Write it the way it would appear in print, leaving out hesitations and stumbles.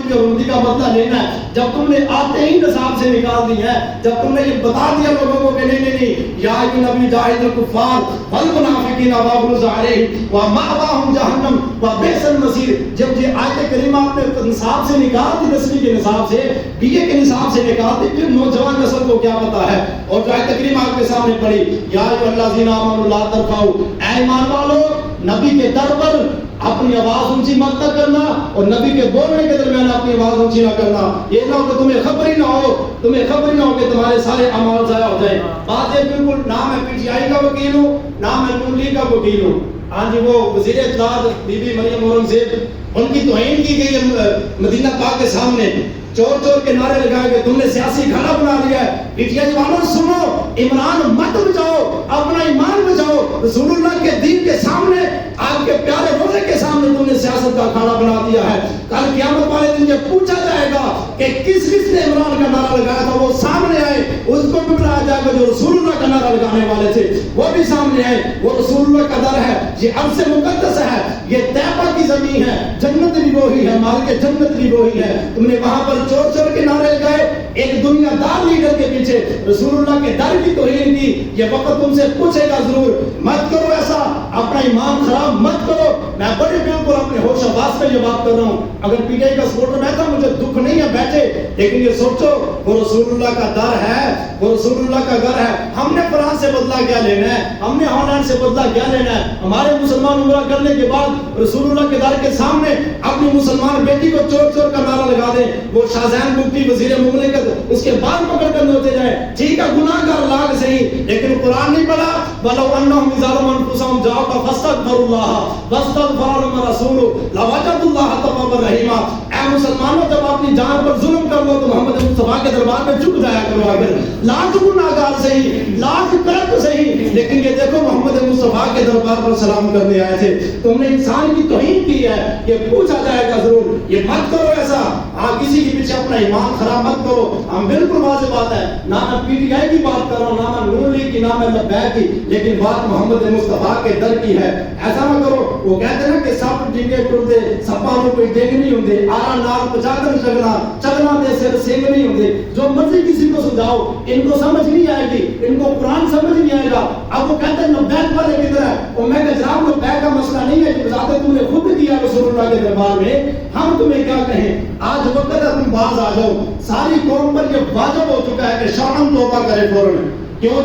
کی حرمتی کا بدلہ لینا ہے، جب تم نے آتے ہی نصاب سے نکال دی ہے، جب تم نے یہ بتا دیا لوگوں کو کہ نہیں یا ایھا نبی جاہد الکفار والمنافقین واغلظ علیہم ومأواہم جہنم وبئس المصیر، جب یہ آیت کریمہ آپ نے نصاب سے نکال دی، 10ویں کے نصاب سے، بی اے کے نصاب سے نکال دی، پھر نوجوان نسل کو کیا پتا ہے؟ اور جو آیت کریمہ آپ کے سامنے پڑھی یا ایھا الذین آمنوا لا ترفعوا، اے ایمان والو نبی کے در پر اپنی آواز اونچی مت نہ کرنا اور نبی کے بولنے کے درمیان اپنی آواز اونچی نہ کرنا، یہ نہ ہو کہ تمہیں خبر ہی نہ ہو کہ تمہارے سارے اعمال ضائع ہو جائیں۔ بات یہ بالکل نہ میں پی ٹی آئی کا وکیل ہوں نہ میں نون لیگ کا وکیل ہوں۔ ہاں جی، وہ وزیر اطلاعات بی بی مریم اورنگزیب، ان کی توہین کی گئی ہے مدینہ پاک کے سامنے، چور چور کے نعرے لگائے گئے، تم نے سیاسی کھانا بنا لیا ہے۔ پی ٹی آئی والوں سنو، عمران مت بچاؤ، اپنا ایمان بچاؤ، رسول اللہ کے دین کے سامنے، آپ کے پیارے روزے کے سامنے تم نے سیاست کا کھانا بنا دیا ہے۔ کل قیامت والے دن جب پوچھا جائے گا کہ کس نے عمران کا نعرہ لگایا تھا، وہ سامنے آئے، اس کو بھی بلایا جائے گا جو رسول اللہ کا نعرہ لگانے والے تھے، وہ بھی سامنے آئے۔ وہ رسول اللہ کا در ہے، یہ عرض مقدس ہے، یہ طیبہ کی زمین ہے، جنت بھی وہی ہے، مالک جنت بھی وہی ہے۔ تم نے وہاں پر چور چور کے نعرے لگائے، ایک دنیا دار لیڈر کے پیچھے رسول اللہ کے در کی توہین کی۔ یہ وقت تم سے پوچھے گا ضرور، مت کرو ایسا، اپنا ایمان خراب مت کرو۔ میں بڑے بالکل اپنے ہوش و حواس میں یہ بات کر رہا ہوں۔ اگر پی ٹی آئی کا سپورٹر بیٹھا مجھے دکھ نہیں ہے، بیٹھے، لیکن یہ سوچو وہ رسول اللہ کا در ہے، وہ رسول اللہ کا گھر ہے۔ ہم نے فرانس سے بدلہ کیا لینا ہے؟ ہم نے ہالینڈ سے بدلہ کیا لینا ہے؟ ہمارے مسلمان عمرہ کرنے کے بعد رسول اللہ کے در کے سامنے اپنی مسلمان بیٹی کو چور چور کا نعرہ لگا دیں، وہ شاہجہان مفتی وزیر مملکت اس کے بال پکڑ کر نوچے جائیں، ٹھیک ہے گناہ گار لاگ صحیح، لیکن قرآن نہیں پڑھا وَلَوْ أَنَّهُمْ ظَلَمُوا أَنفُسَهُمْ جَاءُوكَ فَاسْتَغْفَرُوا اللَّهَ وَاسْتَغْفَرَ لَهُمْ الرَّسُولُ لَوَجَدُوا اللَّهَ تَوَّابًا رَحِيمًا۔ اے مسلمانوں، جب اپنی جان پر ظلم کر لو تو محمد مصطفیٰ کے دربار میں جھک جایا کرو، اگر لاکھ گناہ گار صحیح، لاکھ کرت صحیح، لیکن یہ دیکھو محمد مصطفیٰ کے دربار پر سلام کرنے آئے تھے۔ تم نے انسان کی توہین کی ہے، یہ پوچھا جائے گا ضرور۔ یہ مت کرو ایسا، ہاں کسی کے پیچھے اپنا ایمان خراب مت کرو۔ ہم بالکل واضح بات ہے، نہ میں پی ٹی آئی کی بات کر رہا ہوں، نہ میں نون لیگ کی، نہ میں لبیک کی، لیکن بات محمد مصطفیٰ کے در کی ہے۔ ایسا نہ کرو، وہ کہتے ہیں نا کہ سب ڈنگے ٹرتے سپا نو کوئی ڈنگ نہیں ہوندے، آرا نال پچاکر چگنا دے سر سنگ نہیں ہوندے۔ جو مرضی کسی کو سمجھاؤ، ان کو سمجھ نہیں آئے گی، ان کو قرآن سمجھ نہیں آئے گا۔ اب وہ کہتے ہیں لبیک والے کدھر ہے؟ اور میں کہ جناب لبیک کا مسئلہ نہیں ہے کہ بذات تم نے خود کیا رسول اللہ کے دربار میں، ہم تمہیں کیا کہیں؟ آج وقت ہے تم باز آ جاؤ، ساری قوم پر یہ واجب ہو چکا ہے کہ شامن توبہ کرے فوراً۔ کیوں؟